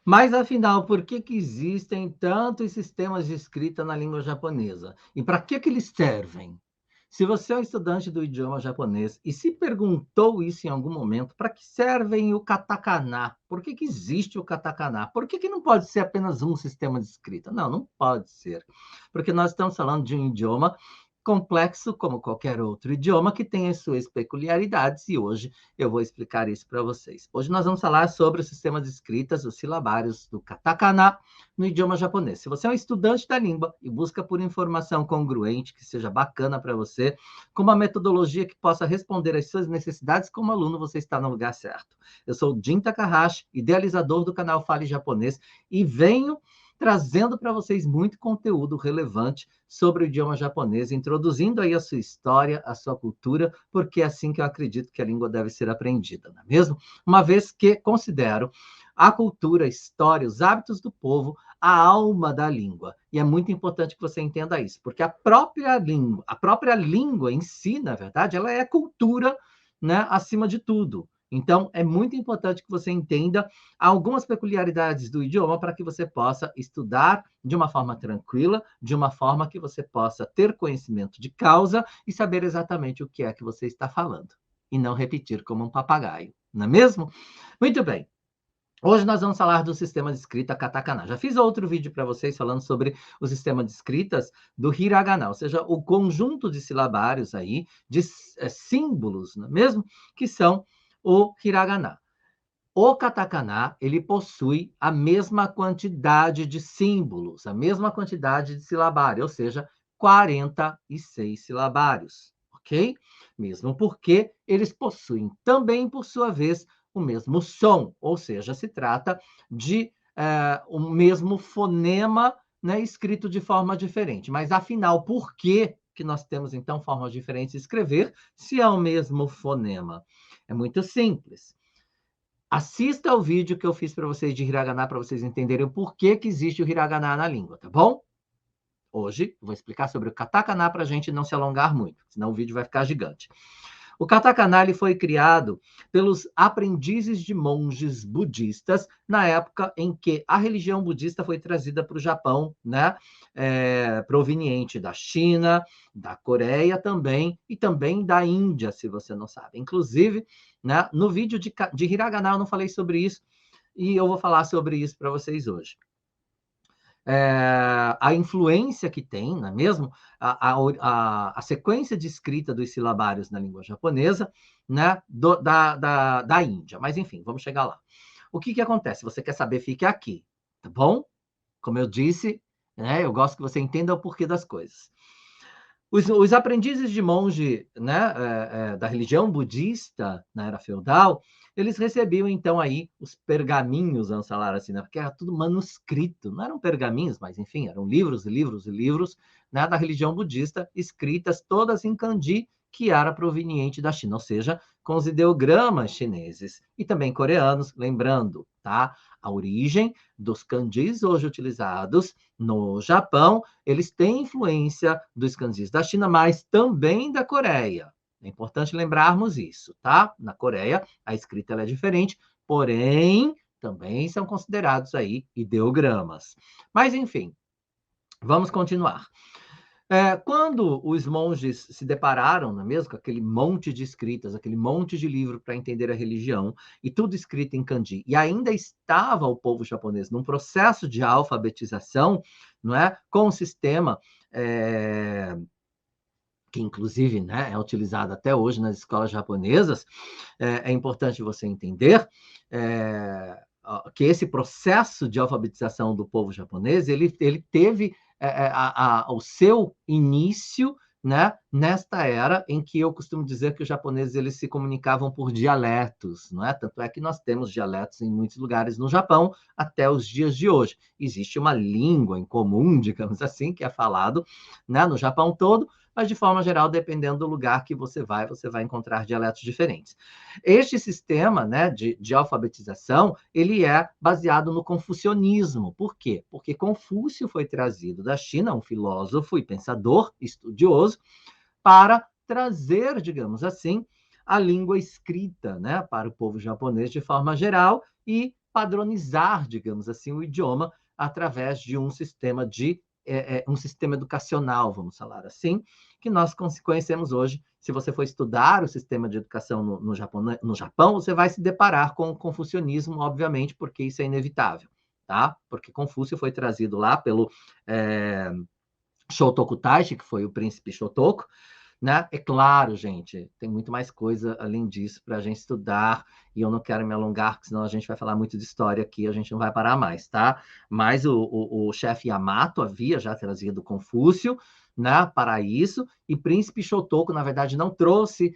Mas, afinal, por que que existem tantos sistemas de escrita na língua japonesa? E para que eles servem? Se você é um estudante do idioma japonês e se perguntou isso em algum momento, para que servem o katakana? Por que que existe o katakana? Por que que não pode ser apenas um sistema de escrita? Não, não pode ser. Porque nós estamos falando de um idioma complexo, como qualquer outro idioma, que tem as suas peculiaridades, e hoje eu vou explicar isso para vocês. Hoje nós vamos falar sobre o sistema de escritas, os silabários do katakana no idioma japonês. Se você é um estudante da língua e busca por informação congruente, que seja bacana para você, com uma metodologia que possa responder às suas necessidades como aluno, você está no lugar certo. Eu sou o Jin Takahashi, idealizador do canal Fale Japonês, e venho trazendo para vocês muito conteúdo relevante sobre o idioma japonês, introduzindo aí a sua história, a sua cultura, porque é assim que eu acredito que a língua deve ser aprendida, não é mesmo? Uma vez que considero a cultura, a história, os hábitos do povo, a alma da língua. E é muito importante que você entenda isso, porque a própria língua em si, na verdade, ela é cultura, né, acima de tudo. Então, é muito importante que você entenda algumas peculiaridades do idioma para que você possa estudar de uma forma tranquila, de uma forma que você possa ter conhecimento de causa e saber exatamente o que é que você está falando. E não repetir como um papagaio, não é mesmo? Muito bem. Hoje nós vamos falar do sistema de escrita katakana. Já fiz outro vídeo para vocês falando sobre o sistema de escritas do hiragana, ou seja, o conjunto de silabários aí, de símbolos, não é mesmo? Que são o hiragana. O katakana, ele possui a mesma quantidade de símbolos, a mesma quantidade de silabário, ou seja, 46 silabários, ok? Mesmo porque eles possuem também, por sua vez, o mesmo som, ou seja, se trata de o mesmo fonema, né, escrito de forma diferente. Mas, afinal, por que nós temos, então, formas diferentes de escrever se é o mesmo fonema? É muito simples. Assista ao vídeo que eu fiz para vocês de hiragana, para vocês entenderem o porquê que existe o hiragana na língua, tá bom? Hoje vou explicar sobre o katakana para a gente não se alongar muito, senão o vídeo vai ficar gigante. O katakana ele foi criado pelos aprendizes de monges budistas na época em que a religião budista foi trazida para o Japão, né? Proveniente da China, da Coreia também, e também da Índia, se você não sabe. Inclusive, né, no vídeo de hiragana eu não falei sobre isso, e eu vou falar sobre isso para vocês hoje. A influência que tem, não é mesmo? A sequência de escrita dos silabários na língua japonesa, né? Da Índia. Mas, enfim, vamos chegar lá. O que acontece? Se você quer saber, fique aqui, tá bom? Como eu disse, né? Eu gosto que você entenda o porquê das coisas. Os aprendizes de monge, né, da religião budista na era feudal, eles recebiam então aí os pergaminhos, vamos falar assim, né, porque era tudo manuscrito, não eram pergaminhos, mas enfim, eram livros e livros e livros, né, da religião budista, escritas todas em kanji, que era proveniente da China, ou seja, com os ideogramas chineses e também coreanos, lembrando, tá? A origem dos kanjis hoje utilizados no Japão, eles têm influência dos kanjis da China, mas também da Coreia. É importante lembrarmos isso, tá? Na Coreia, a escrita ela é diferente, porém, também são considerados aí ideogramas. Mas, enfim, vamos continuar. Quando os monges se depararam, não é mesmo, com aquele monte de escritas, aquele monte de livro para entender a religião, e tudo escrito em kanji, e ainda estava o povo japonês num processo de alfabetização, não é, com um sistema que inclusive, né, é utilizado até hoje nas escolas japonesas, é importante você entender que esse processo de alfabetização do povo japonês, ele teve o seu início, né, nesta era em que eu costumo dizer que os japoneses eles se comunicavam por dialetos, não é? Tanto é que nós temos dialetos em muitos lugares no Japão até os dias de hoje. Existe uma língua em comum, digamos assim, que é falado, né, no Japão todo, mas de forma geral, dependendo do lugar que você vai encontrar dialetos diferentes. Este sistema, né, de alfabetização, ele é baseado no confucionismo. Por quê? Porque Confúcio foi trazido da China, um filósofo e pensador estudioso, para trazer, digamos assim, a língua escrita, né, para o povo japonês de forma geral e padronizar, digamos assim, o idioma através de um sistema um sistema educacional, vamos falar assim, que nós conhecemos hoje. Se você for estudar o sistema de educação no Japão, você vai se deparar com o confucionismo, obviamente, porque isso é inevitável, tá? Porque Confúcio foi trazido lá pelo Shotoku Taishi, que foi o príncipe Shotoku, né? É claro, gente, tem muito mais coisa além disso para a gente estudar, e eu não quero me alongar, porque senão a gente vai falar muito de história aqui, a gente não vai parar mais, tá? Mas o chefe Yamato havia já trazido Confúcio, né, para isso, e Príncipe Shotoku, na verdade, não trouxe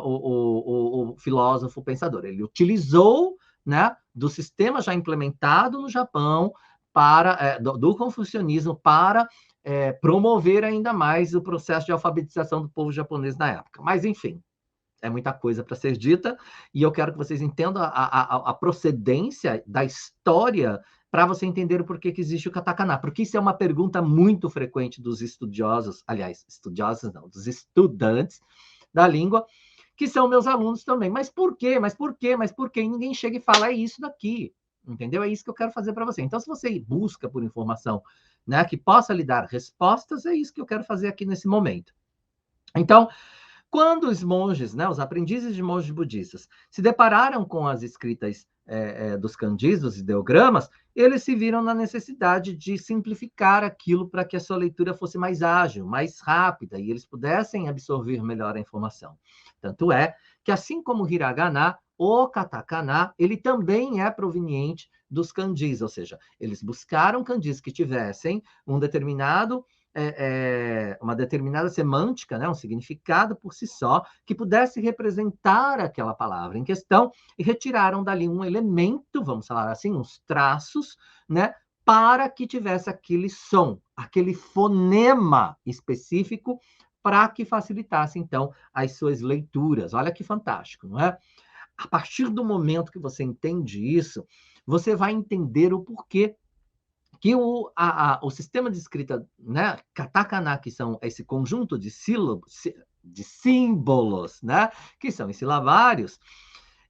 o filósofo pensador, ele utilizou, né, do sistema já implementado no Japão, do confucionismo para promover ainda mais o processo de alfabetização do povo japonês na época. Mas, enfim, é muita coisa para ser dita, e eu quero que vocês entendam a procedência da história para você entender o porquê que existe o katakana, porque isso é uma pergunta muito frequente dos estudiosos, aliás, estudiosos não, dos estudantes da língua, que são meus alunos também. Mas por quê? Mas por quê? Mas por quê? E ninguém chega e fala, é isso daqui. Entendeu? É isso que eu quero fazer para você. Então, se você busca por informação, né, que possa lhe dar respostas, é isso que eu quero fazer aqui nesse momento. Então, quando os monges, né, os aprendizes de monges budistas, se depararam com as escritas dos kanjis, dos ideogramas, eles se viram na necessidade de simplificar aquilo para que a sua leitura fosse mais ágil, mais rápida, e eles pudessem absorver melhor a informação. Tanto é que, assim como o hiragana, o katakana, ele também é proveniente dos kanjis, ou seja, eles buscaram kanjis que tivessem um determinado uma determinada semântica, né, um significado por si só, que pudesse representar aquela palavra em questão, e retiraram dali um elemento, vamos falar assim, uns traços, né, para que tivesse aquele som, aquele fonema específico, para que facilitasse, então, as suas leituras. Olha que fantástico, não é? A partir do momento que você entende isso, você vai entender o porquê que o sistema de escrita, né, katakana, que são esse conjunto de símbolos, né, que são os silabários,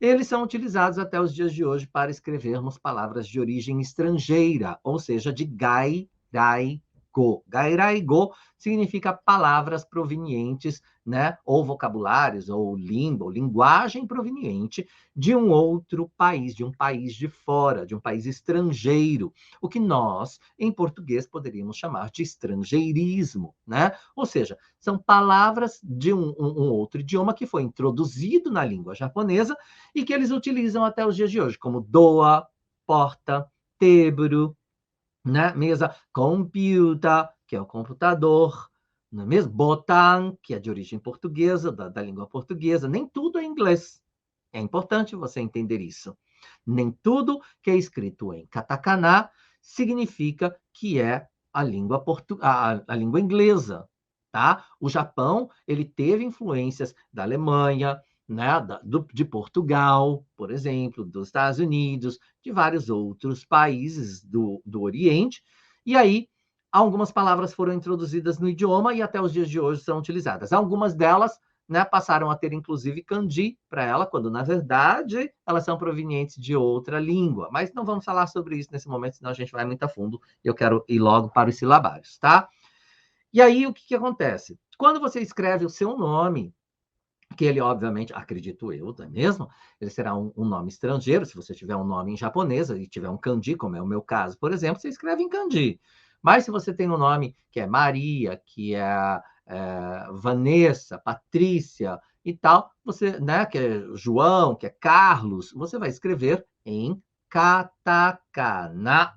eles são utilizados até os dias de hoje para escrevermos palavras de origem estrangeira, ou seja, de gairaigo. Gairaigo significa palavras provenientes, né, ou vocabulários, ou língua, ou linguagem proveniente de um outro país, de um país de fora, de um país estrangeiro, o que nós, em português, poderíamos chamar de estrangeirismo, né? Ou seja, são palavras de um outro idioma que foi introduzido na língua japonesa e que eles utilizam até os dias de hoje, como doa, porta, tebro, né? Mesa, computer, que é o computador, não é mesmo? Botan, que é de origem portuguesa, da língua portuguesa. Nem tudo é inglês. É importante você entender isso. Nem tudo que é escrito em katakana significa que é a língua, a língua inglesa, tá? O Japão, ele teve influências da Alemanha, né, de Portugal, por exemplo, dos Estados Unidos, de vários outros países do Oriente, e aí algumas palavras foram introduzidas no idioma e até os dias de hoje são utilizadas. Algumas delas, né, passaram a ter, inclusive, kanji para ela, quando, na verdade, elas são provenientes de outra língua. Mas não vamos falar sobre isso nesse momento, senão a gente vai muito a fundo. Eu quero ir logo para os silabários, tá? E aí, o que acontece? Quando você escreve o seu nome, que ele, obviamente, acredito eu, não é mesmo? Ele será um nome estrangeiro. Se você tiver um nome em japonês e tiver um kanji, como é o meu caso, por exemplo, você escreve em kanji. Mas se você tem um nome que é Maria, que é Vanessa, Patrícia e tal, você, né, que é João, que é Carlos, você vai escrever em katakana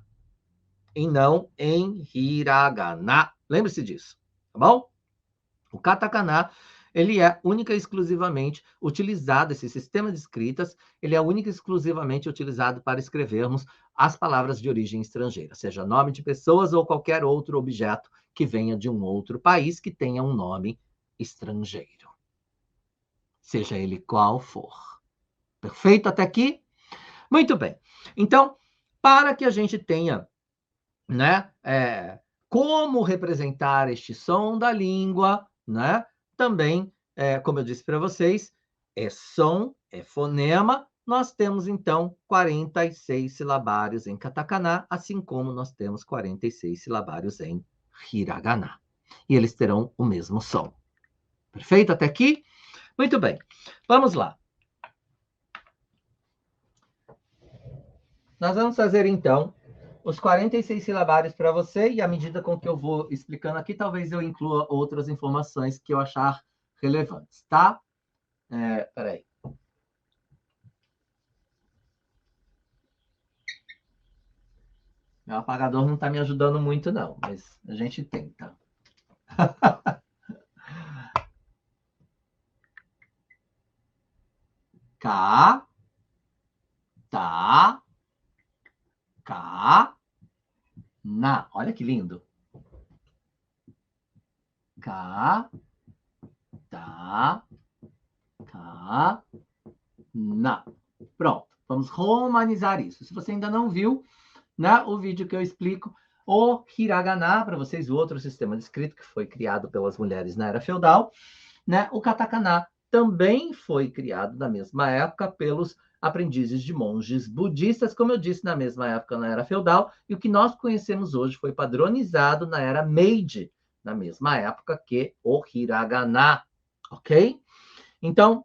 e não em hiragana. Lembre-se disso, tá bom? O katakana, ele é única e exclusivamente utilizado, esse sistema de escritas, ele é única e exclusivamente utilizado para escrevermos as palavras de origem estrangeira, seja nome de pessoas ou qualquer outro objeto que venha de um outro país que tenha um nome estrangeiro, seja ele qual for. Perfeito até aqui? Muito bem. Então, para que a gente tenha, né, como representar este som da língua, né? Também, como eu disse para vocês, é som, é fonema, nós temos, então, 46 silabários em katakana, assim como nós temos 46 silabários em hiragana. E eles terão o mesmo som. Perfeito até aqui? Muito bem. Vamos lá. Nós vamos fazer, então, os 46 silabários para você, e à medida com que eu vou explicando aqui, talvez eu inclua outras informações que eu achar relevantes, tá? Peraí. Meu apagador não está me ajudando muito, não, mas a gente tenta. Ka, ta, ka, na. Olha que lindo. Ka, ta, ka, na. Pronto, vamos romanizar isso. Se você ainda não viu, né, o vídeo que eu explico o hiragana, para vocês, o outro sistema de escrita que foi criado pelas mulheres na era feudal, né? O katakana também foi criado na mesma época pelos aprendizes de monges budistas, como eu disse, na mesma época na era feudal, e o que nós conhecemos hoje foi padronizado na era Meiji, na mesma época que o hiragana, ok? Então,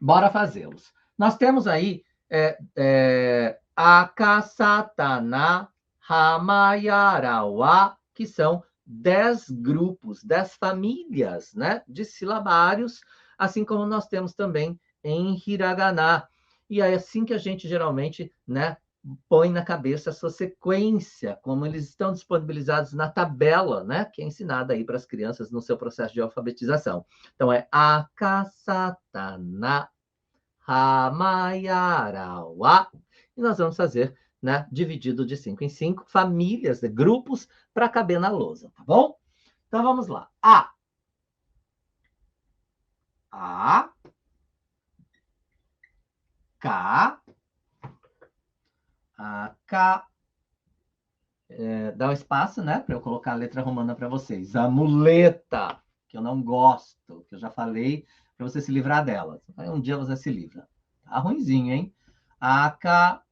bora fazê-los. Nós temos aí Akasatana Hamayarawa, que são 10 grupos, 10 famílias, né, de silabários, assim como nós temos também em hiragana. E é assim que a gente geralmente, né, põe na cabeça a sua sequência, como eles estão disponibilizados na tabela, né, que é ensinada aí para as crianças no seu processo de alfabetização. Então, é Akasatana Hamayarawa. E nós vamos fazer, né, dividido de 5 em 5, famílias, de grupos, para caber na lousa, tá bom? Então, vamos lá. A. K. K. Dá um espaço, né, para eu colocar a letra romana para vocês. A muleta, que eu não gosto, que eu já falei, para você se livrar dela. Um dia você se livra. Tá ruinzinho, hein? Aka,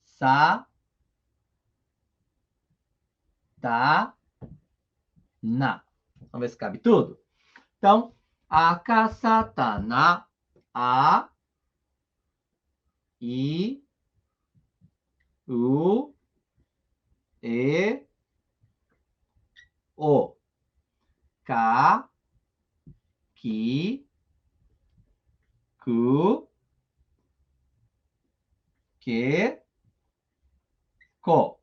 sa, ta, na. Vamos ver se cabe tudo? Então, akasatana, a, i, u, e, o. Ka, ki, ku, que, ko.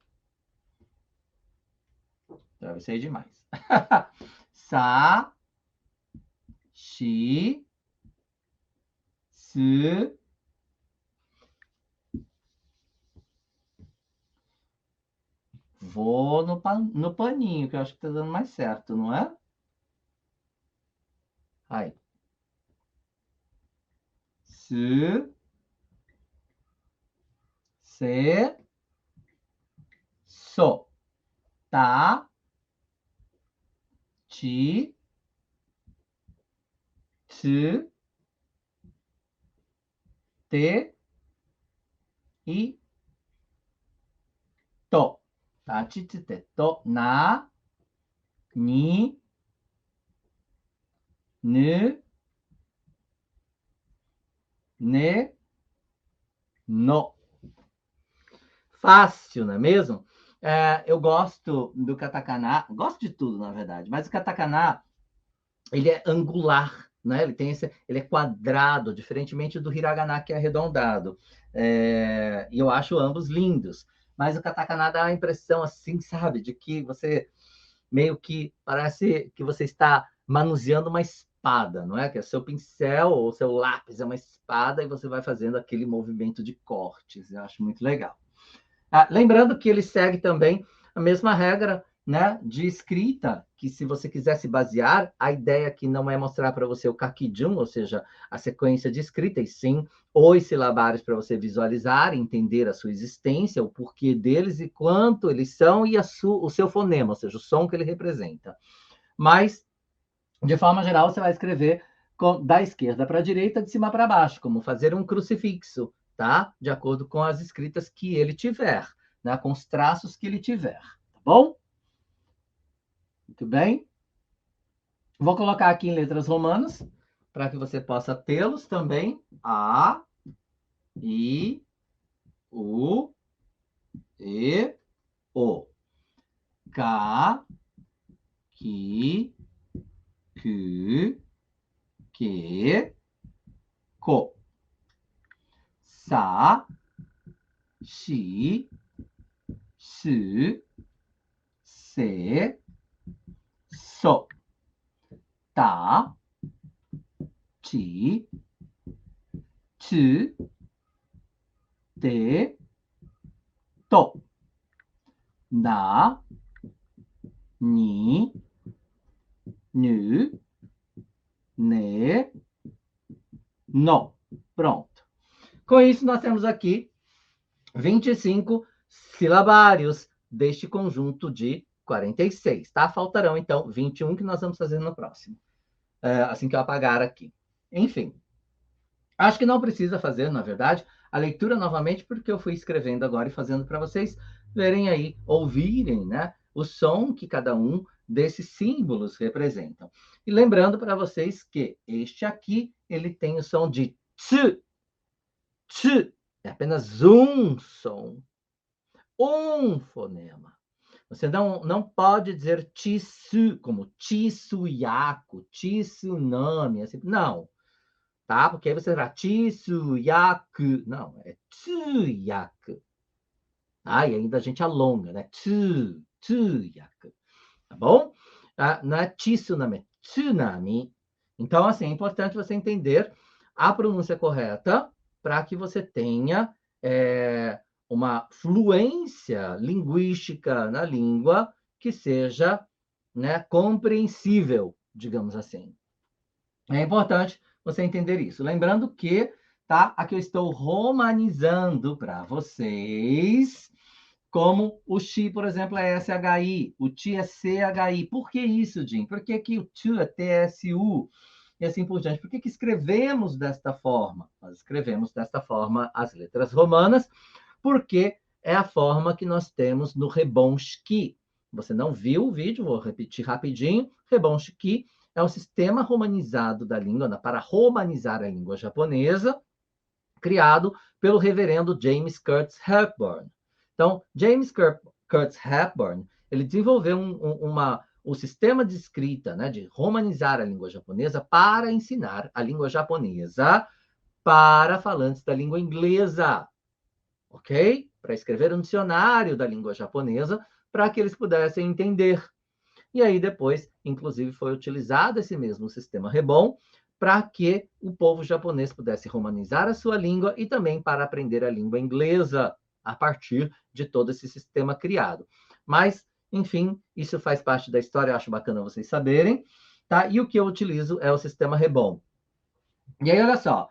Travessei demais. Sa, shi, su. Vou no paninho, que eu acho que tá dando mais certo, não é? Aí. Su, se, so. Ta, ti, tsu, te e to. Tá? Ti, tsu, te, to. Na, ni, nu, ne, no. Fácil, não é mesmo? Eu gosto do katakana, gosto de tudo, na verdade, mas o katakana, ele é angular, né? Ele é quadrado, diferentemente do hiragana, que é arredondado. E eu acho ambos lindos. Mas o katakana dá a impressão, assim, sabe, de que você meio que parece que você está manuseando uma espada, não é? Que é seu pincel ou seu lápis é uma espada e você vai fazendo aquele movimento de cortes. Eu acho muito legal. Lembrando que ele segue também a mesma regra, né, de escrita, que se você quiser se basear, a ideia aqui não é mostrar para você o kakijun, ou seja, a sequência de escrita, e sim os silabários para você visualizar, entender a sua existência, o porquê deles e quanto eles são, e o seu fonema, ou seja, o som que ele representa. Mas, de forma geral, você vai escrever da esquerda para a direita, de cima para baixo, como fazer um crucifixo, tá? De acordo com as escritas que ele tiver, né? Com os traços que ele tiver, tá bom? Muito bem. Vou colocar aqui em letras romanas, para que você possa tê-los também. A, I, U, E, O. K, Ki, Ku, Que, Ko. Sa, Shi, Su, Se, So. Ta, Ti, Tu, Te, To. Na, Ni, Nu, Ne, No. Pronto. Com isso, nós temos aqui 25 silabários deste conjunto de 46, tá? Faltarão, então, 21 que nós vamos fazer no próximo. Assim que eu apagar aqui. Enfim. Acho que não precisa fazer, na verdade, a leitura novamente, porque eu fui escrevendo agora e fazendo para vocês verem aí, ouvirem, né? O som que cada um desses símbolos representam. E lembrando para vocês que este aqui, ele tem o som de tsu. Tsu é apenas um som, um fonema. Você não pode dizer tisu, como tisuyaku, tsunami, assim, não. Tá? Porque aí você vai tisuyaku. Não, é tsuyaku. Ah, e ainda a gente alonga, né? Tsuyaku. Tá bom? Não é tsunami, é tsunami. Então, assim, é importante você entender a pronúncia correta para que você tenha uma fluência linguística na língua que seja, né, compreensível, digamos assim. É importante você entender isso. Lembrando que, tá? Aqui eu estou romanizando para vocês, como o Xi, por exemplo, é SHI, o Ti é CHI. Por que isso, Jim? Por que, que o Tu é TSU? E assim por diante. Por que, que escrevemos desta forma? Nós escrevemos desta forma as letras romanas, porque é a forma que nós temos no Rebonski. Você não viu o vídeo, vou repetir rapidinho. Rebonski é um sistema romanizado da língua, para romanizar a língua japonesa, criado pelo reverendo James Curtis Hepburn. Então, James Curtis Hepburn, ele desenvolveu um sistema de escrita, né, de romanizar a língua japonesa para ensinar a língua japonesa para falantes da língua inglesa, ok? Para escrever um dicionário da língua japonesa para que eles pudessem entender. E aí depois, inclusive, foi utilizado esse mesmo sistema Rebon para que o povo japonês pudesse romanizar a sua língua e também para aprender a língua inglesa a partir de todo esse sistema criado. Mas, enfim, isso faz parte da história, eu acho bacana vocês saberem, tá? E o que eu utilizo é o sistema Rebon. E aí, olha só,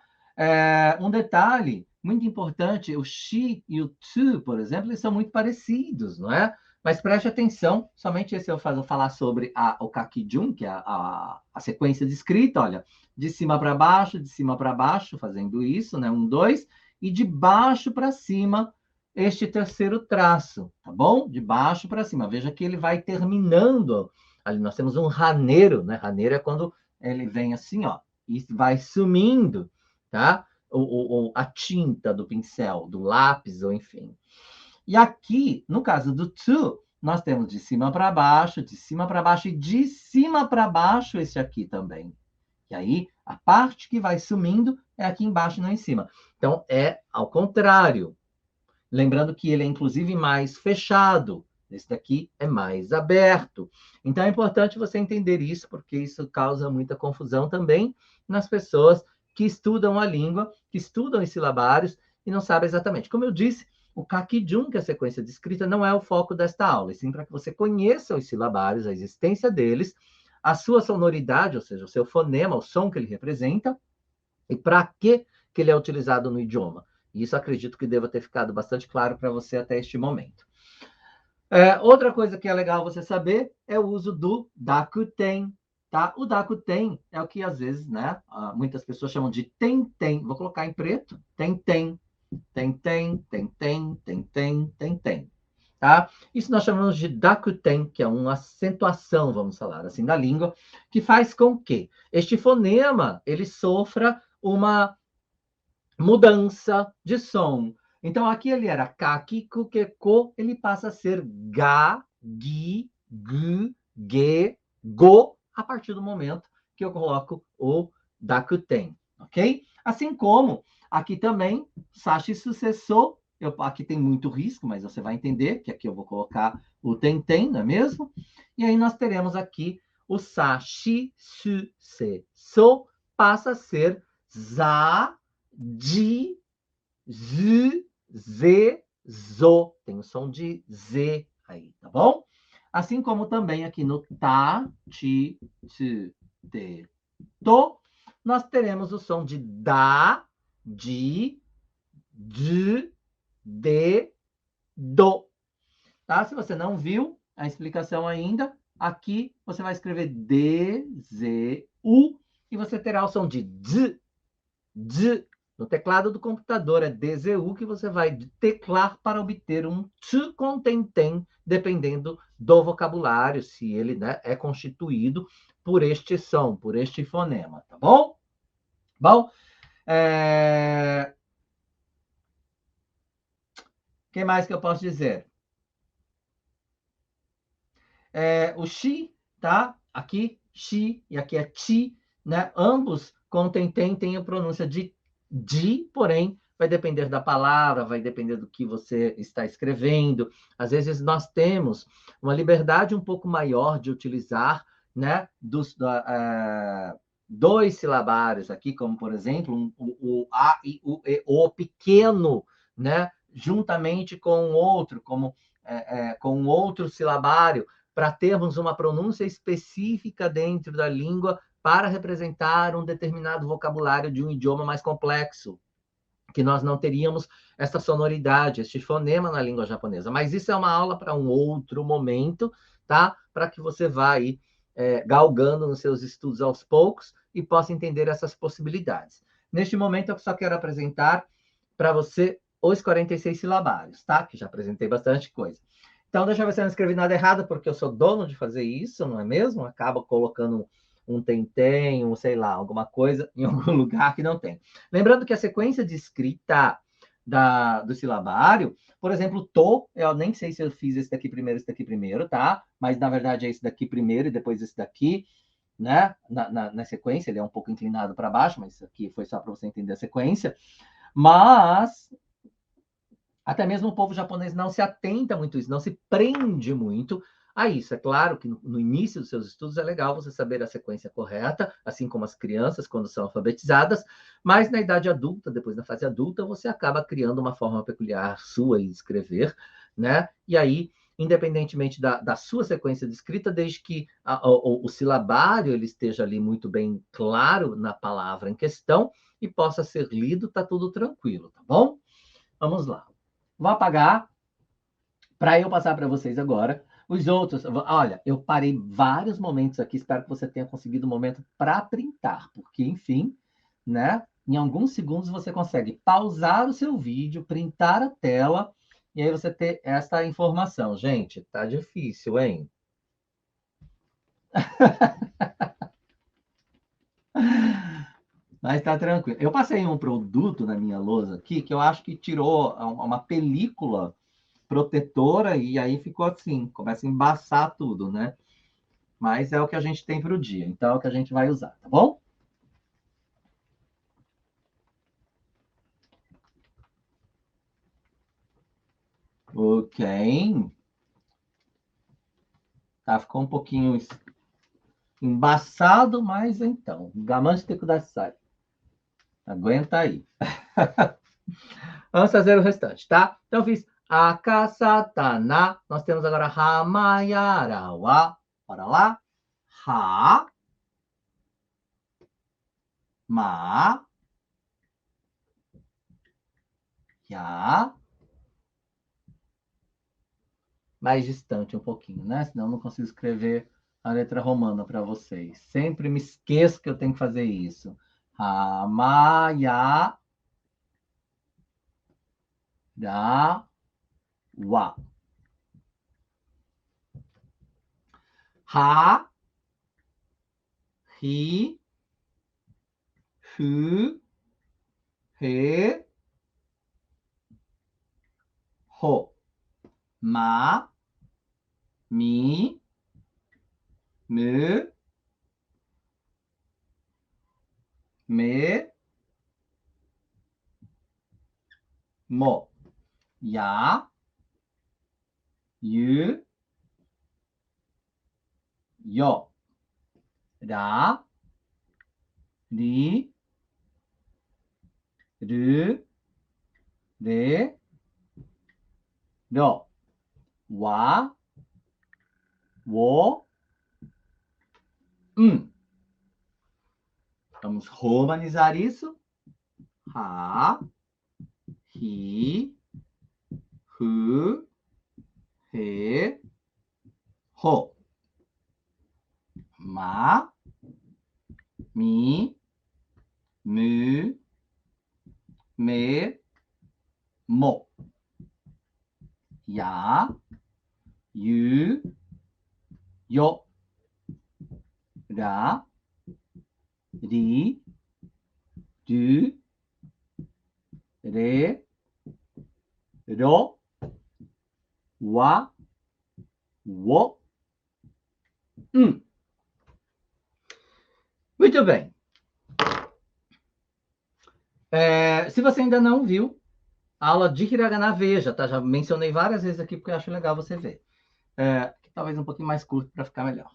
um detalhe muito importante, o Xi e o Tu, por exemplo, eles são muito parecidos, não é? Mas preste atenção, somente esse eu vou falar sobre o Kakijun, que é a sequência de escrita, olha, de cima para baixo, fazendo isso, né? 1, 2, e de baixo para cima, este terceiro traço, tá bom? De baixo para cima. Veja que ele vai terminando, ali nós temos um raneiro, né? Raneiro é quando ele vem assim, ó, e vai sumindo, tá? A tinta do pincel, do lápis, ou enfim. E aqui, no caso do to, nós temos de cima para baixo, de cima para baixo e de cima para baixo esse aqui também. E aí, a parte que vai sumindo é aqui embaixo, não em cima. Então, é ao contrário. Lembrando que ele é, inclusive, mais fechado. Esse daqui é mais aberto. Então, é importante você entender isso, porque isso causa muita confusão também nas pessoas que estudam a língua, que estudam os silabários e não sabem exatamente. Como eu disse, o Kakijun, que é a sequência de escrita, não é o foco desta aula, e sim para que você conheça os silabários, a existência deles, a sua sonoridade, ou seja, o seu fonema, o som que ele representa, e para que ele é utilizado no idioma. Isso acredito que deva ter ficado bastante claro para você até este momento. Outra coisa que é legal você saber é o uso do dakuten. tá? O Dakuten é o que às vezes, né, muitas pessoas chamam de tem-tem. Vou colocar em preto. Tem-tem, tem-tem, tem-tem, tem-tem, tem-tem. Tá? Isso nós chamamos de Dakuten, que é uma acentuação, vamos falar assim, da língua, que faz com que este fonema ele sofra uma mudança de som. Então, aqui ele era kaki, kuke, ko, ele passa a ser ga, gi, gu, ge, go, a partir do momento que eu coloco o dakuten, ok? Assim como aqui também, sashi sucessor, aqui tem muito risco, mas você vai entender que aqui eu vou colocar o tem, não é mesmo? E aí nós teremos aqui o sashi sucessor, passa a ser za, de, z, z, zo. Tem o som de Z aí, tá bom? Assim como também aqui no ta, ti, ti, te, to, nós teremos o som de da, de, de, do. Tá? Se você não viu a explicação ainda, aqui você vai escrever D, Z, U, e você terá o som de d. No teclado do computador é DZU que você vai teclar para obter um t com tem, dependendo do vocabulário, se ele, né, é constituído por este som, por este fonema, tá bom? Bom, que mais que eu posso dizer? O xi, tá? Aqui, xi, e aqui é ti, né? Ambos com tem têm a pronúncia de, porém, vai depender da palavra, vai depender do que você está escrevendo. Às vezes nós temos uma liberdade um pouco maior de utilizar, né? Dois silabários aqui, como por exemplo, o A e o E, o pequeno, né? Juntamente com outro, como com outro silabário, para termos uma pronúncia específica dentro da língua para representar um determinado vocabulário de um idioma mais complexo, que nós não teríamos essa sonoridade, este fonema na língua japonesa. Mas isso é uma aula para um outro momento, tá? Para que você vá aí galgando nos seus estudos aos poucos e possa entender essas possibilidades. Neste momento, eu só quero apresentar para você os 46 silabários, tá? Que já apresentei bastante coisa. Então, deixa eu ver se eu não escrevi nada errado, porque eu sou dono de fazer isso, não é mesmo? Acaba colocando um tem, um sei lá, alguma coisa em algum lugar que não tem. Lembrando que a sequência de escrita do silabário, por exemplo, to, eu nem sei se eu fiz esse daqui primeiro, tá? Mas na verdade é esse daqui primeiro e depois esse daqui, né? Na sequência, ele é um pouco inclinado para baixo, mas isso aqui foi só para você entender a sequência. Mas até mesmo o povo japonês não se atenta muito a isso, não se prende muito a isso. É claro que no início dos seus estudos é legal você saber a sequência correta, assim como as crianças quando são alfabetizadas, mas na idade adulta, depois da fase adulta, você acaba criando uma forma peculiar sua de escrever, né? E aí, independentemente da sua sequência de escrita, desde que o silabário ele esteja ali muito bem claro na palavra em questão e possa ser lido, tá tudo tranquilo, tá bom? Vamos lá. Vou apagar para eu passar para vocês agora os outros. Olha, eu parei vários momentos aqui, espero que você tenha conseguido um momento para printar, porque, enfim, né? Em alguns segundos você consegue pausar o seu vídeo, printar a tela, e aí você ter essa informação. Gente, tá difícil, hein? Mas tá tranquilo. Eu passei um produto na minha lousa aqui que eu acho que tirou uma película protetora e aí ficou assim, começa a embaçar tudo, né? Mas é o que a gente tem para o dia, então é o que a gente vai usar, tá bom? Ok. Tá, ficou um pouquinho embaçado, mas então, gamante tem que dar sai. Aguenta aí. Vamos fazer o restante, tá? Então, eu fiz akasatana. Nós temos agora hamayarawa. Bora lá. Ha, ma, ya. Mais distante um pouquinho, né? Senão eu não consigo escrever a letra romana para vocês. Sempre me esqueço que eu tenho que fazer isso. Ha, ma, ya, da, wa. Ha, hi, hu, he, ho. Ma, mi, mu, me, mo. Ya, yu, yo. Ra, ri, ru, re, ro. Wa, wo, Vamos romanizar isso. Ha, hi, hu, he, ho. Ma, mi, mu, me, mo. Ya, yu, yo. Ra, ri, ru, re, ro, wa, wo, Muito bem. Se você ainda não viu a aula de Hiragana, veja, tá? Já mencionei várias vezes aqui porque eu acho legal você ver. Talvez um pouquinho mais curto para ficar melhor.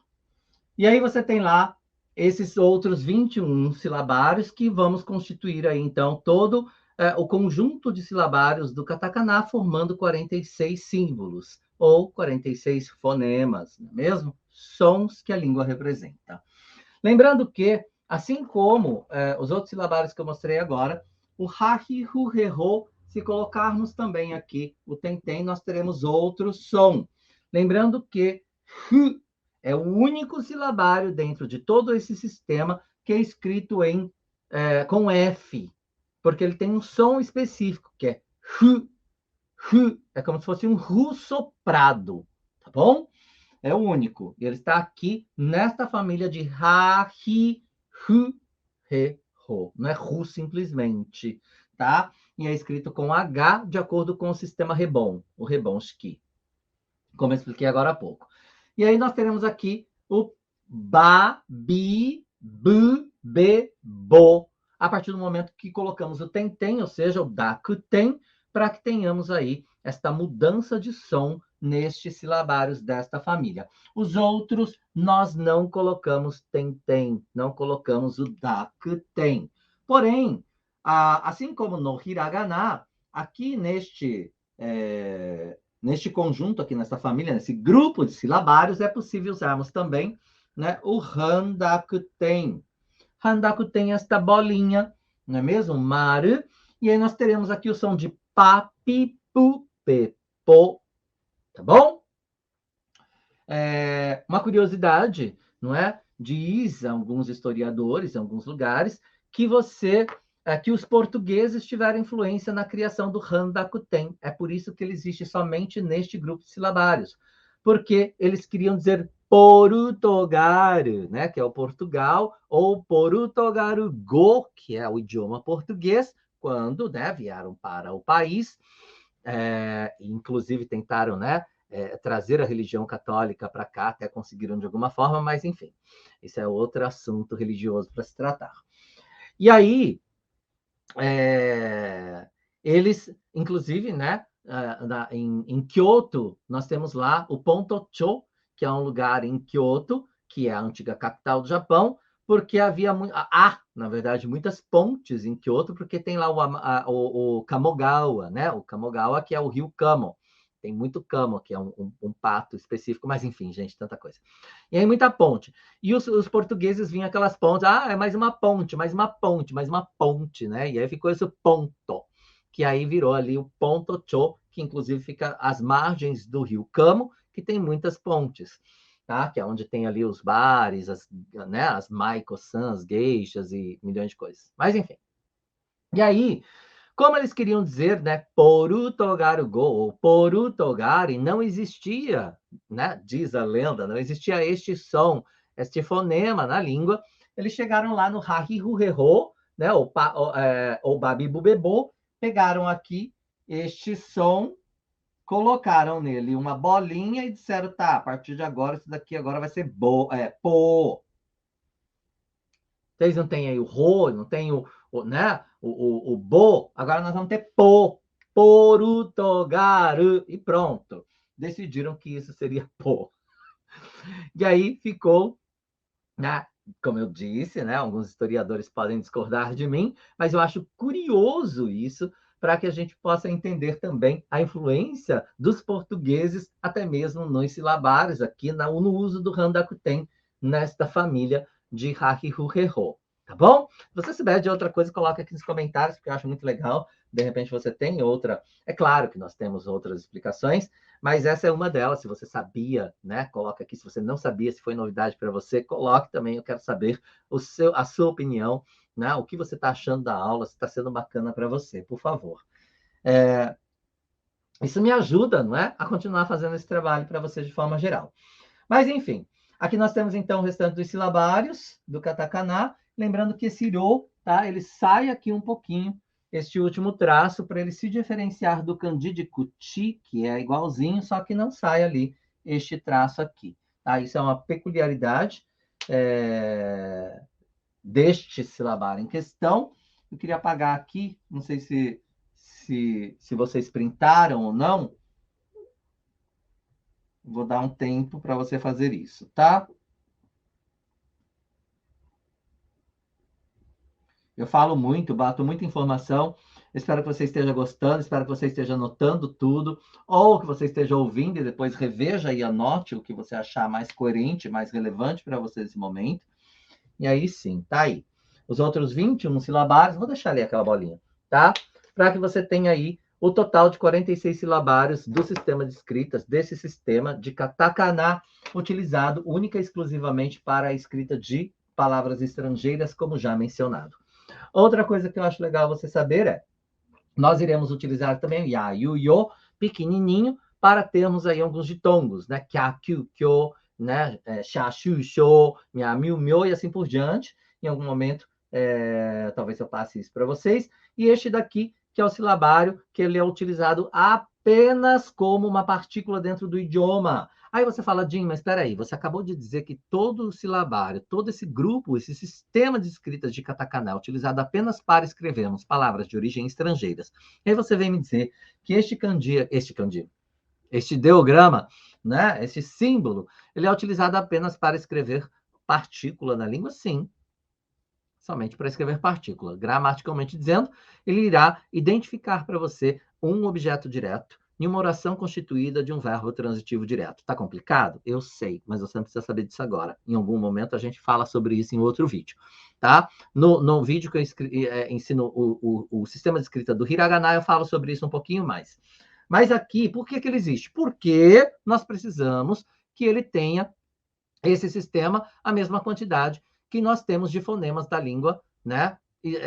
E aí você tem lá esses outros 21 silabários que vamos constituir aí, então, todo o conjunto de silabários do katakana, formando 46 símbolos, ou 46 fonemas, não é mesmo? Sons que a língua representa. Lembrando que, assim como os outros silabários que eu mostrei agora, o ha, hi, hu, he, ho, se colocarmos também aqui o tentem, nós teremos outro som. Lembrando que hu é o único silabário dentro de todo esse sistema que é escrito com F, porque ele tem um som específico, que é hu, hu, é como se fosse um ru soprado, tá bom? É o único. Ele está aqui nesta família de ha, hi, hu, he, ho. Não é ru simplesmente, tá? E é escrito com H de acordo com o sistema Rebon, o Rebonski, como eu expliquei agora há pouco. E aí nós teremos aqui o ba, bi, bu, be, bo, a partir do momento que colocamos o tem, ou seja, o dakuten, para que tenhamos aí esta mudança de som nestes silabários desta família. Os outros, nós não colocamos tem, não colocamos o dakuten. Porém, assim como no hiragana, aqui neste conjunto aqui, nessa família, nesse grupo de silabários, é possível usarmos também, né, o Handakuten. Handakuten é esta bolinha, não é mesmo? Maru. E aí nós teremos aqui o som de pa, pi, pu, pe, po. Tá bom? Uma curiosidade, não é? Diz alguns historiadores, em alguns lugares, que que os portugueses tiveram influência na criação do Handakuten. É por isso que ele existe somente neste grupo de silabários, porque eles queriam dizer Porutogaru, né, que é o Portugal, ou Porutogaru Go, que é o idioma português, quando, né, vieram para o país, inclusive tentaram, né, trazer a religião católica para cá, até conseguiram de alguma forma, mas enfim, isso é outro assunto religioso para se tratar. E aí, eles, inclusive, né, em Kyoto, nós temos lá o Pontocho, que é um lugar em Kyoto, que é a antiga capital do Japão, porque na verdade, muitas pontes em Kyoto, porque tem lá o Kamogawa, né? O Kamogawa, que é o rio Kamo. Tem muito Kamo, que é um pato específico, mas enfim, gente, tanta coisa. E aí, muita ponte. E os portugueses vinham aquelas pontes, é mais uma ponte, mais uma ponte, mais uma ponte, né? E aí ficou esse ponto, que aí virou ali o Ponto Cho, que inclusive fica às margens do rio Kamo, que tem muitas pontes. tá? Que é onde tem ali os bares, né, as maiko-sans, geishas e milhões de coisas. Mas, enfim. E aí, como eles queriam dizer, né, porutogaru go, ou porutogari, não existia, né, diz a lenda, não existia este som, este fonema na língua. Eles chegaram lá no hahihuheho, né, ou babibubebo, pegaram aqui este som, colocaram nele uma bolinha e disseram, tá, a partir de agora, isso daqui agora vai ser po. Vocês não têm aí o ro, não tem né, o bo, agora nós vamos ter po, porutogaru, e pronto. Decidiram que isso seria po. E aí ficou, né, como eu disse, né, alguns historiadores podem discordar de mim, mas eu acho curioso isso, para que a gente possa entender também a influência dos portugueses, até mesmo nos silabares, aqui no uso do Handakuten, nesta família de Hahihuheho. Tá bom? Se você souber de outra coisa, coloca aqui nos comentários, porque eu acho muito legal. De repente você tem outra. É claro que nós temos outras explicações, mas essa é uma delas. Se você sabia, né? Coloca aqui. Se você não sabia, se foi novidade para você, coloque também. Eu quero saber a sua opinião, né? O que você está achando da aula, se está sendo bacana para você, por favor. Isso me ajuda, não é? A continuar fazendo esse trabalho para você de forma geral. Mas, enfim, aqui nós temos, então, o restante dos silabários do katakana. Lembrando que esse ro, tá? Ele sai aqui um pouquinho, este último traço, para ele se diferenciar do kanji de kuti, que é igualzinho, só que não sai ali este traço aqui. Tá? Isso é uma peculiaridade deste silabário em questão. Eu queria apagar aqui, não sei se vocês printaram ou não. Vou dar um tempo para você fazer isso, tá? Eu falo muito, bato muita informação. Espero que você esteja gostando, espero que você esteja anotando tudo, ou que você esteja ouvindo e depois reveja e anote o que você achar mais coerente, mais relevante para você nesse momento. E aí sim, tá aí. Os outros 21 silabários, vou deixar ali aquela bolinha, tá? Para que você tenha aí o total de 46 silabários do sistema de escritas, desse sistema de katakana, utilizado única e exclusivamente para a escrita de palavras estrangeiras, como já mencionado. Outra coisa que eu acho legal você saber é, nós iremos utilizar também o ya, yu, yo, pequenininho, para termos aí alguns ditongos, né? Kya, kyu, kyo, né? Sha, shu, shou, mia, miu, myo, e assim por diante. Em algum momento, talvez eu passe isso para vocês. E este daqui, que é o silabário, que ele é utilizado apenas como uma partícula dentro do idioma. Aí você fala, Jim, mas espera aí, você acabou de dizer que todo o silabário, todo esse grupo, esse sistema de escritas de katakana é utilizado apenas para escrevermos palavras de origem estrangeiras. E aí você vem me dizer que este ideograma, né, este símbolo, ele é utilizado apenas para escrever partícula na língua? Sim, somente para escrever partícula. Gramaticalmente dizendo, ele irá identificar para você um objeto direto em uma oração constituída de um verbo transitivo direto. Está complicado? Eu sei, mas você não precisa saber disso agora. Em algum momento a gente fala sobre isso em outro vídeo. Tá? No vídeo que eu ensino o sistema de escrita do hiragana, eu falo sobre isso um pouquinho mais. Mas aqui, por que ele existe? Porque nós precisamos que ele tenha esse sistema a mesma quantidade que nós temos de fonemas da língua, né,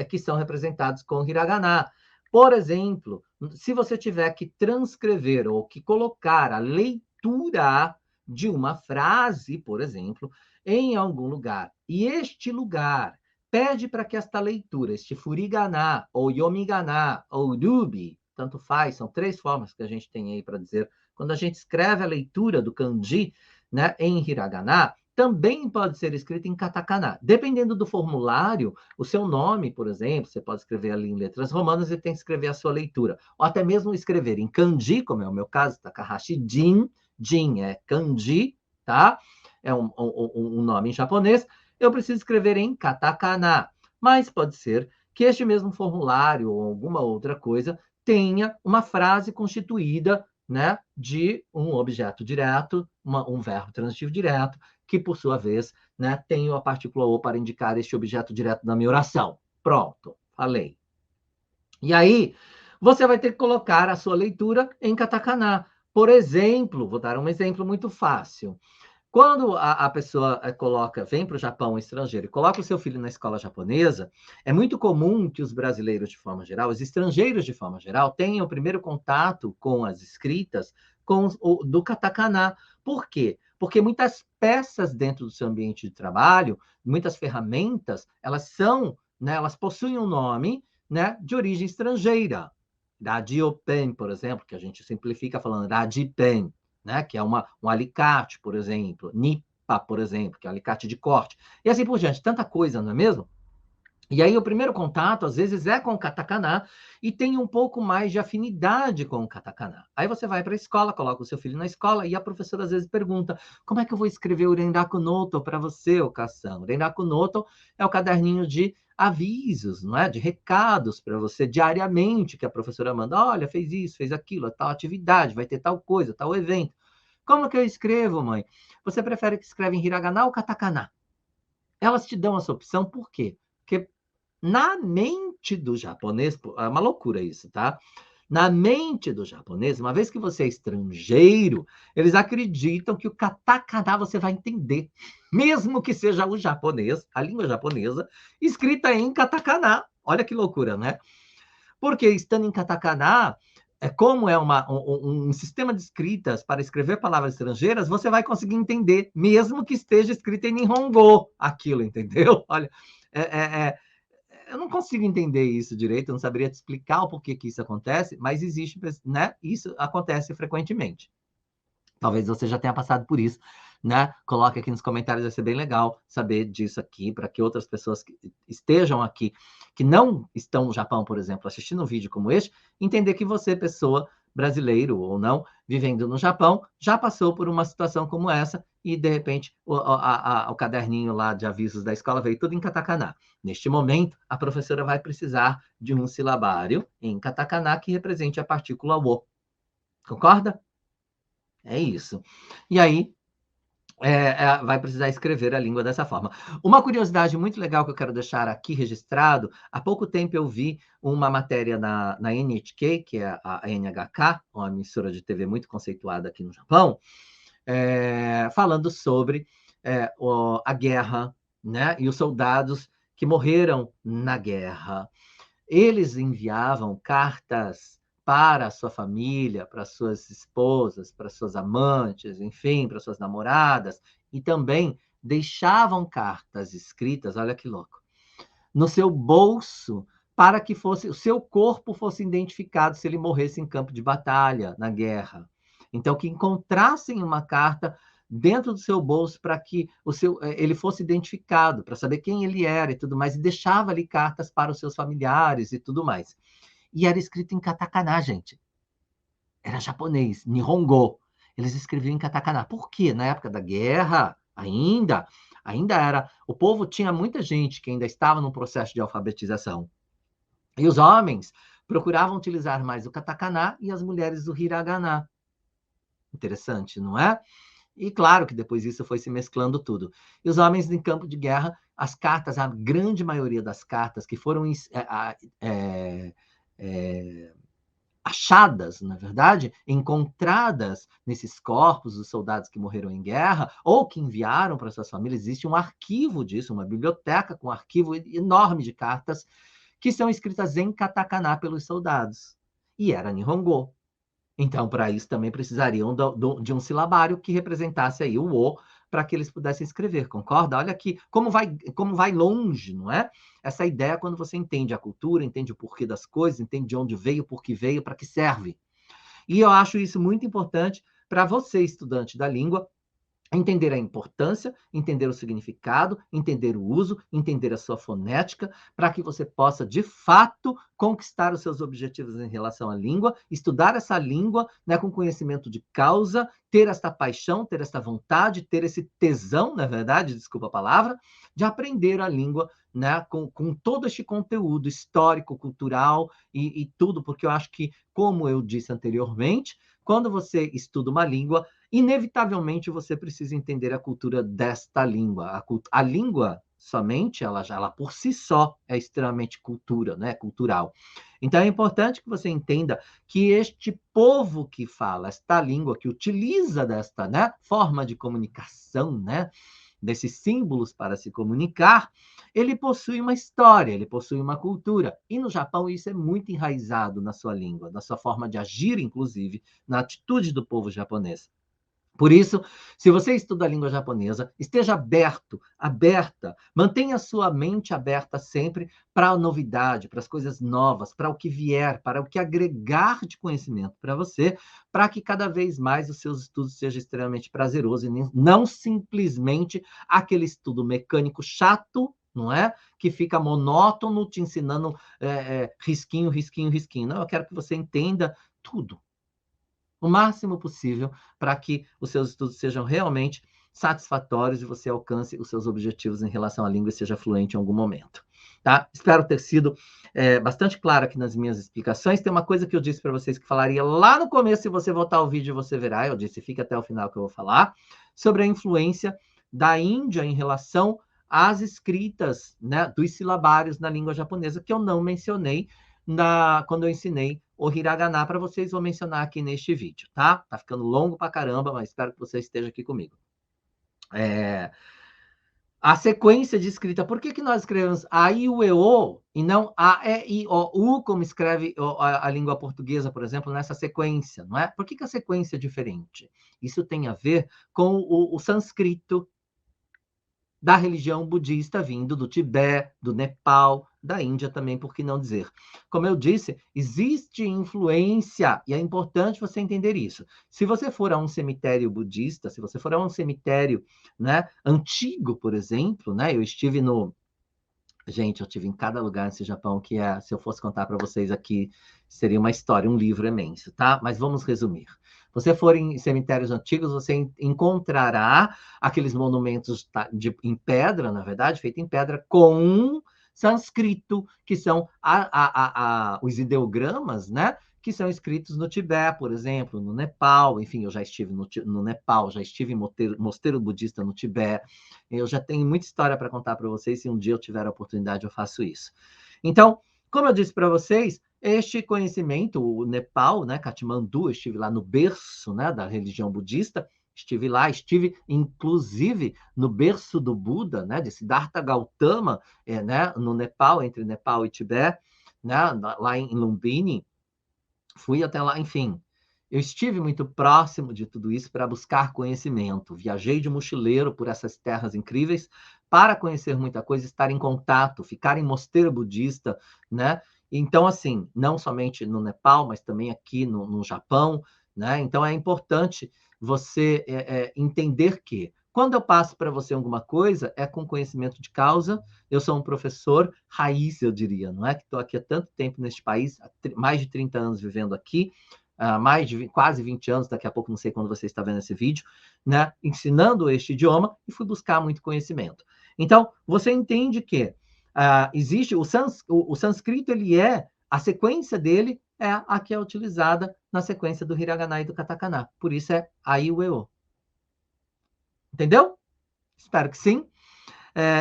que são representados com hiragana. Por exemplo, se você tiver que transcrever ou que colocar a leitura de uma frase, por exemplo, em algum lugar, e este lugar pede para que esta leitura, este furigana, ou yomigana, ou rubi, tanto faz, são 3 formas que a gente tem aí para dizer, quando a gente escreve a leitura do kanji, né, em hiragana, também pode ser escrito em katakana. Dependendo do formulário, o seu nome, por exemplo, você pode escrever ali em letras romanas e tem que escrever a sua leitura. Ou até mesmo escrever em kanji, como é o meu caso, Takahashi Jin. Jin é kanji, tá? É um nome em japonês. Eu preciso escrever em katakana. Mas pode ser que este mesmo formulário ou alguma outra coisa tenha uma frase constituída, né, de um objeto direto, um verbo transitivo direto, que, por sua vez, né, tem a partícula o para indicar este objeto direto da minha oração. Pronto, falei. E aí, você vai ter que colocar a sua leitura em katakana. Por exemplo, vou dar um exemplo muito fácil. Quando a pessoa vem para o Japão estrangeiro e coloca o seu filho na escola japonesa, é muito comum que os brasileiros, de forma geral, os estrangeiros, de forma geral, tenham o primeiro contato com as escritas do katakana. Por quê? Porque muitas peças dentro do seu ambiente de trabalho, muitas ferramentas, elas são, né, elas possuem um nome, né, de origem estrangeira. Radiopen, por exemplo, que a gente simplifica falando radipen, né, que é um alicate, por exemplo, nipa, por exemplo, que é um alicate de corte, e assim por diante, tanta coisa, não é mesmo? E aí o primeiro contato, às vezes, é com o katakana e tem um pouco mais de afinidade com o katakana. Aí você vai para a escola, coloca o seu filho na escola e a professora às vezes pergunta: como é que eu vou escrever o Renraku Noto para você, Okasan? O Renraku Noto é o caderninho de avisos, não é? De recados para você diariamente, que a professora manda: olha, fez isso, fez aquilo, tal atividade, vai ter tal coisa, tal evento. Como que eu escrevo, mãe? Você prefere que escreva em hiragana ou katakana? Elas te dão essa opção, por quê? Porque na mente do japonês, é uma loucura isso, tá? Na mente do japonês, uma vez que você é estrangeiro, eles acreditam que o katakana você vai entender, mesmo que seja o japonês, a língua japonesa, escrita em katakana. Olha que loucura, né? Porque estando em katakana, como é um sistema de escritas para escrever palavras estrangeiras, você vai conseguir entender, mesmo que esteja escrito em Nihongo, aquilo, entendeu? Olha, é, é, é, eu não consigo entender isso direito, eu não saberia te explicar o porquê que isso acontece, mas existe, né? Isso acontece frequentemente. Talvez você já tenha passado por isso, né? Coloque aqui nos comentários, vai ser bem legal saber disso aqui, para que outras pessoas que estejam aqui, que não estão no Japão, por exemplo, assistindo um vídeo como este, entender que você, pessoa brasileiro ou não, vivendo no Japão, já passou por uma situação como essa e, de repente, o caderninho lá de avisos da escola veio tudo em katakana. Neste momento, a professora vai precisar de um silabário em katakana que represente a partícula o. Concorda? É isso. E aí, vai precisar escrever a língua dessa forma. Uma curiosidade muito legal que eu quero deixar aqui registrado: há pouco tempo eu vi uma matéria na NHK, que é a NHK, uma emissora de TV muito conceituada aqui no Japão, falando sobre a guerra, né, e os soldados que morreram na guerra. Eles enviavam cartas para a sua família, para suas esposas, para suas amantes, enfim, para suas namoradas, e também deixavam cartas escritas, olha que louco, no seu bolso, para que o seu corpo fosse identificado se ele morresse em campo de batalha, na guerra. Então, que encontrassem uma carta dentro do seu bolso para que ele fosse identificado, para saber quem ele era e tudo mais, e deixava ali cartas para os seus familiares e tudo mais. E era escrito em katakana, gente. Era japonês, Nihongo. Eles escreviam em katakana. Por quê? Na época da guerra, ainda era. O povo tinha muita gente que ainda estava no processo de alfabetização. E os homens procuravam utilizar mais o katakana e as mulheres o hiragana. Interessante, não é? E claro que depois isso foi se mesclando tudo. E os homens em campo de guerra, as cartas, a grande maioria das cartas que foram achadas, na verdade, encontradas nesses corpos dos soldados que morreram em guerra ou que enviaram para suas famílias, existe um arquivo disso, uma biblioteca com um arquivo enorme de cartas que são escritas em katakana pelos soldados. E era Nihongo. Então, para isso também precisariam de um silabário que representasse aí o O, para que eles pudessem escrever, concorda? Olha aqui como vai longe, não é? Essa ideia quando você entende a cultura, entende o porquê das coisas, entende de onde veio, por que veio, para que serve. E eu acho isso muito importante para você, estudante da língua, entender a importância, entender o significado, entender o uso, entender a sua fonética, para que você possa, de fato, conquistar os seus objetivos em relação à língua, estudar essa língua, né, com conhecimento de causa, ter esta paixão, ter esta vontade, ter esse tesão, na verdade, desculpa a palavra, de aprender a língua, né, com todo este conteúdo histórico, cultural e tudo, porque eu acho que, como eu disse anteriormente, quando você estuda uma língua, inevitavelmente você precisa entender a cultura desta língua. A língua somente, ela por si só é extremamente cultura, né? Cultural. Então é importante que você entenda que este povo que fala esta língua, que utiliza desta, né, forma de comunicação, né, desses símbolos para se comunicar, ele possui uma história, ele possui uma cultura. E no Japão isso é muito enraizado na sua língua, na sua forma de agir, inclusive, na atitude do povo japonês. Por isso, se você estuda a língua japonesa, esteja aberto, aberta, mantenha sua mente aberta sempre para a novidade, para as coisas novas, para o que vier, para o que agregar de conhecimento para você, para que cada vez mais os seus estudos sejam extremamente prazerosos e não simplesmente aquele estudo mecânico chato, não é? Que fica monótono, te ensinando risquinho, risquinho, risquinho. Não, eu quero que você entenda tudo o máximo possível para que os seus estudos sejam realmente satisfatórios e você alcance os seus objetivos em relação à língua e seja fluente em algum momento. Tá? Espero ter sido bastante claro aqui nas minhas explicações. Tem uma coisa que eu disse para vocês que falaria lá no começo, se você voltar ao vídeo você verá, eu disse, fica até o final que eu vou falar, sobre a influência da Índia em relação às escritas, né, dos silabários na língua japonesa, que eu não mencionei quando eu ensinei o hiragana para vocês, vou mencionar aqui neste vídeo, tá? Tá ficando longo pra caramba, mas espero que você esteja aqui comigo. A sequência de escrita, por que nós escrevemos a, i, u, e, o, e não a, e, i, o, u, como escreve a língua portuguesa, por exemplo, nessa sequência, não é? Por que a sequência é diferente? Isso tem a ver com o sânscrito da religião budista vindo do Tibete, do Nepal, da Índia também, por que não dizer? Como eu disse, existe influência, e é importante você entender isso. Se você for a um cemitério budista, se você for a um cemitério, né, antigo, por exemplo, né, eu estive no... Gente, eu estive em cada lugar nesse Japão que se eu fosse contar para vocês aqui, seria uma história, um livro imenso, tá? Mas vamos resumir. Você for em cemitérios antigos, você encontrará aqueles monumentos em pedra, na verdade, feito em pedra, com sânscrito, que são os ideogramas, né? Que são escritos no Tibete, por exemplo, no Nepal. Enfim, eu já estive no Nepal, já estive em mosteiro budista no Tibete. Eu já tenho muita história para contar para vocês. Se um dia eu tiver a oportunidade, eu faço isso. Então, como eu disse para vocês, este conhecimento, o Nepal, né, Katmandu, eu estive lá no berço, né, da religião budista, estive lá, estive inclusive no berço do Buda, né, de Siddhartha Gautama, né, no Nepal, entre Nepal e Tibete, né, lá em Lumbini, fui até lá, enfim. Eu estive muito próximo de tudo isso para buscar conhecimento. Viajei de mochileiro por essas terras incríveis para conhecer muita coisa, estar em contato, ficar em mosteiro budista, né? Então, assim, não somente no Nepal, mas também aqui no Japão, né? Então, é importante você entender que quando eu passo para você alguma coisa, é com conhecimento de causa. Eu sou um professor raiz, eu diria, não é? Que estou aqui há tanto tempo neste país, há mais de 30 anos vivendo aqui, mais de quase 20 anos, daqui a pouco não sei quando você está vendo esse vídeo, né? Ensinando este idioma e fui buscar muito conhecimento. Então, você entende que existe o sânscrito, ele a sequência dele é a que é utilizada na sequência do hiragana e do katakana. Por isso é a, i, u, e, o. Entendeu? Espero que sim.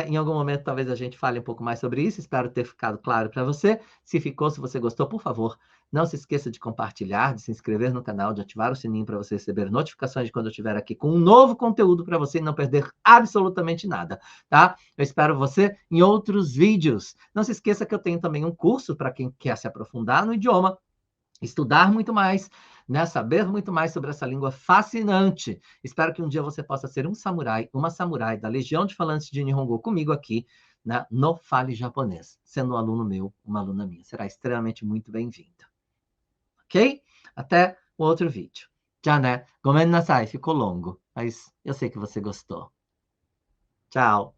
Em algum momento, talvez a gente fale um pouco mais sobre isso. Espero ter ficado claro para você. Se ficou, se você gostou, por favor, não se esqueça de compartilhar, de se inscrever no canal, de ativar o sininho para você receber notificações de quando eu estiver aqui com um novo conteúdo para você e não perder absolutamente nada, tá? Eu espero você em outros vídeos. Não se esqueça que eu tenho também um curso para quem quer se aprofundar no idioma, estudar muito mais, né? Saber muito mais sobre essa língua fascinante. Espero que um dia você possa ser um samurai, uma samurai da Legião de Falantes de Nihongo comigo aqui, né? No Fale Japonês. Sendo um aluno meu, uma aluna minha. Será extremamente muito bem-vinda. Ok? Até o outro vídeo. Já, né? Gomen nasai, ficou longo, mas eu sei que você gostou. Tchau.